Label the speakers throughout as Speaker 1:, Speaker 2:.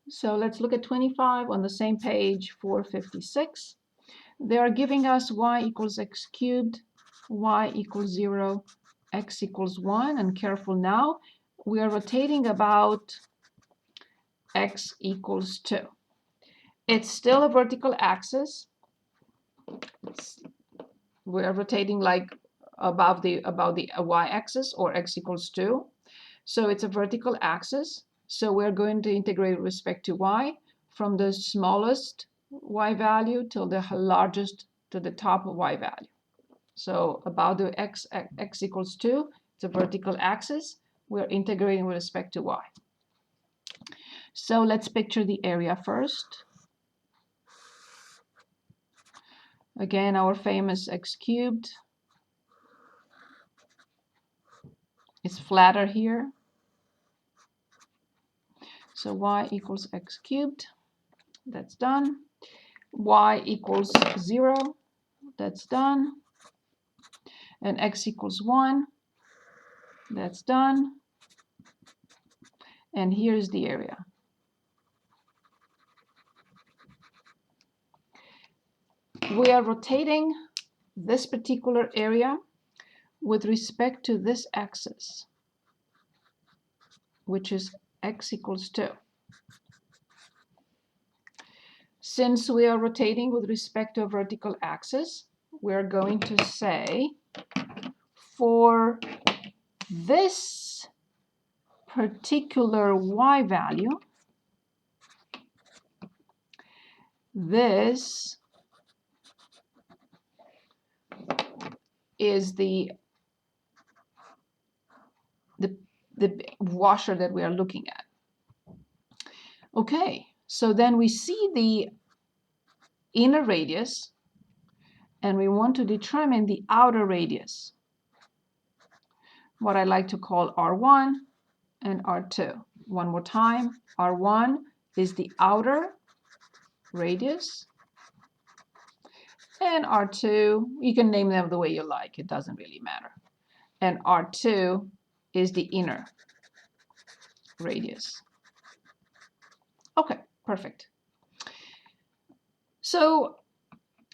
Speaker 1: So let's look at 25 on the same page, 456. They are giving us y equals x cubed, y equals 0, x equals 1, and careful now, we are rotating about x equals 2. It's still a vertical axis. We are rotating like above the y-axis, or x equals 2. So it's a vertical axis. So we're going to integrate with respect to y from the smallest y value till the largest, to the top y value. So about the x equals 2, it's a vertical axis. We're integrating with respect to y. So let's picture the area first. Again, our famous x cubed. It's flatter here. So y equals x cubed. That's done. Y equals 0. That's done. And x equals 1. That's done. And here's the area. We are rotating this particular area with respect to this axis, which is x equals 2. Since we are rotating with respect to a vertical axis, we're going to say for this particular y value, this is the washer that we are looking at. Okay, so then we see the inner radius, and we want to determine the outer radius, what I like to call R1 and R2. One more time, R1 is the outer radius, and R2, you can name them the way you like, it doesn't really matter. And R2 is the inner radius. Okay, perfect. So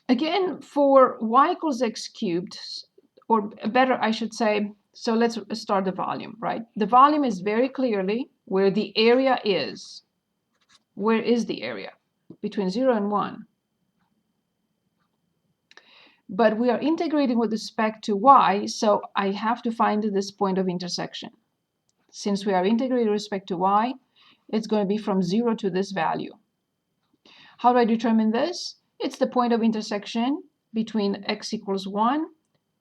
Speaker 1: again, for y equals x cubed, or better, I should say, so let's start the volume, right? The volume is very clearly where the area is. Where is the area? Between 0 and 1. But we are integrating with respect to y, so I have to find this point of intersection. Since we are integrating with respect to y, it's going to be from 0 to this value. How do I determine this? It's the point of intersection between x equals 1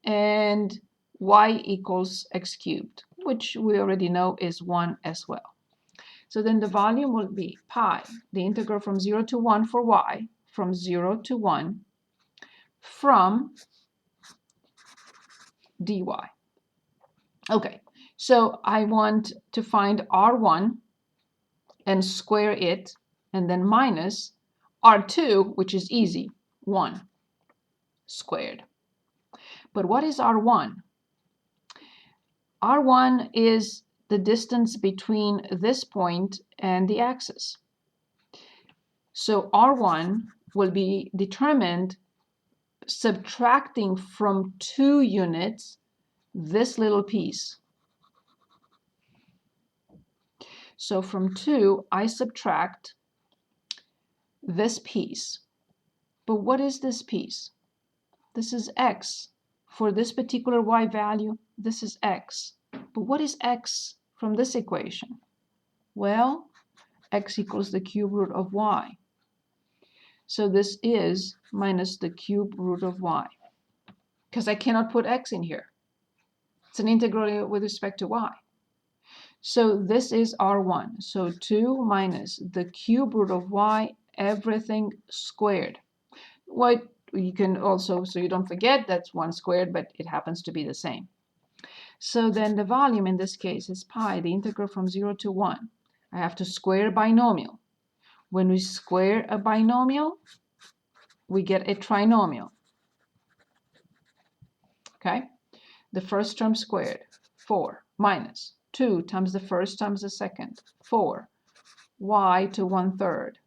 Speaker 1: and y equals x cubed, which we already know is 1 as well. So then the volume will be pi, the integral from 0 to 1 for y, from 0 to 1, from dy. Okay, so I want to find R1 and square it, and then minus R2, which is easy, 1 squared. But what is R1? R1 is the distance between this point and the axis. So R1 will be determined subtracting from 2 units this little piece. So from 2, I subtract this piece. But what is this piece? This is x. For this particular y value, this is x. But what is x from this equation? Well, x equals the cube root of y. So this is minus the cube root of y, because I cannot put x in here. It's an integral with respect to y. So this is R1. So 2 minus the cube root of y, everything squared. What you can also, so you don't forget, that's 1 squared, but it happens to be the same. So then the volume in this case is pi, the integral from 0 to 1. I have to square a binomial. When we square a binomial, we get a trinomial. Okay? The first term squared, 4, minus 2 times the first times the second, 4, y to 1/3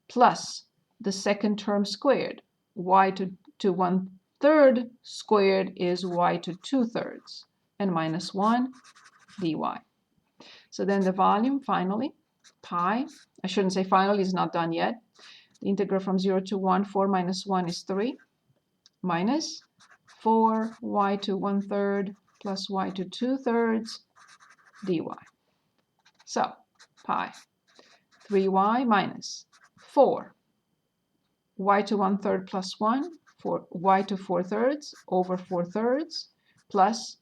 Speaker 1: plus the second term squared. Y to 1/3 squared is y to 2/3 and minus 1 dy. So then the volume finally, pi, I shouldn't say finally, it's not done yet. The integral from 0 to 1, 4 minus 1 is 3, minus 4 y to 1/3 plus y to 2/3 dy. So pi 3y minus 4 y to 1/3 plus 1 for y to 4/3 over 4/3 plus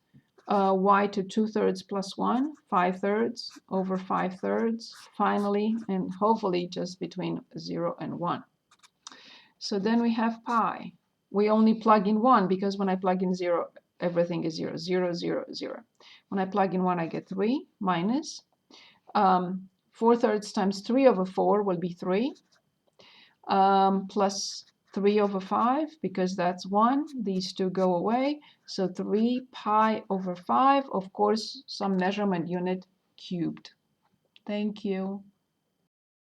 Speaker 1: y to 2/3 plus 1 5/3 over 5/3 finally, and hopefully just between 0 and 1. So then we have pi. We only plug in 1 because when I plug in 0 everything is 0 0 0 0. When I plug in 1 I get 3 minus 4/3 times 3 over 4 will be 3 plus 3 over 5 because that's 1. These two go away. So 3 pi over 5, of course, some measurement unit cubed. Thank you.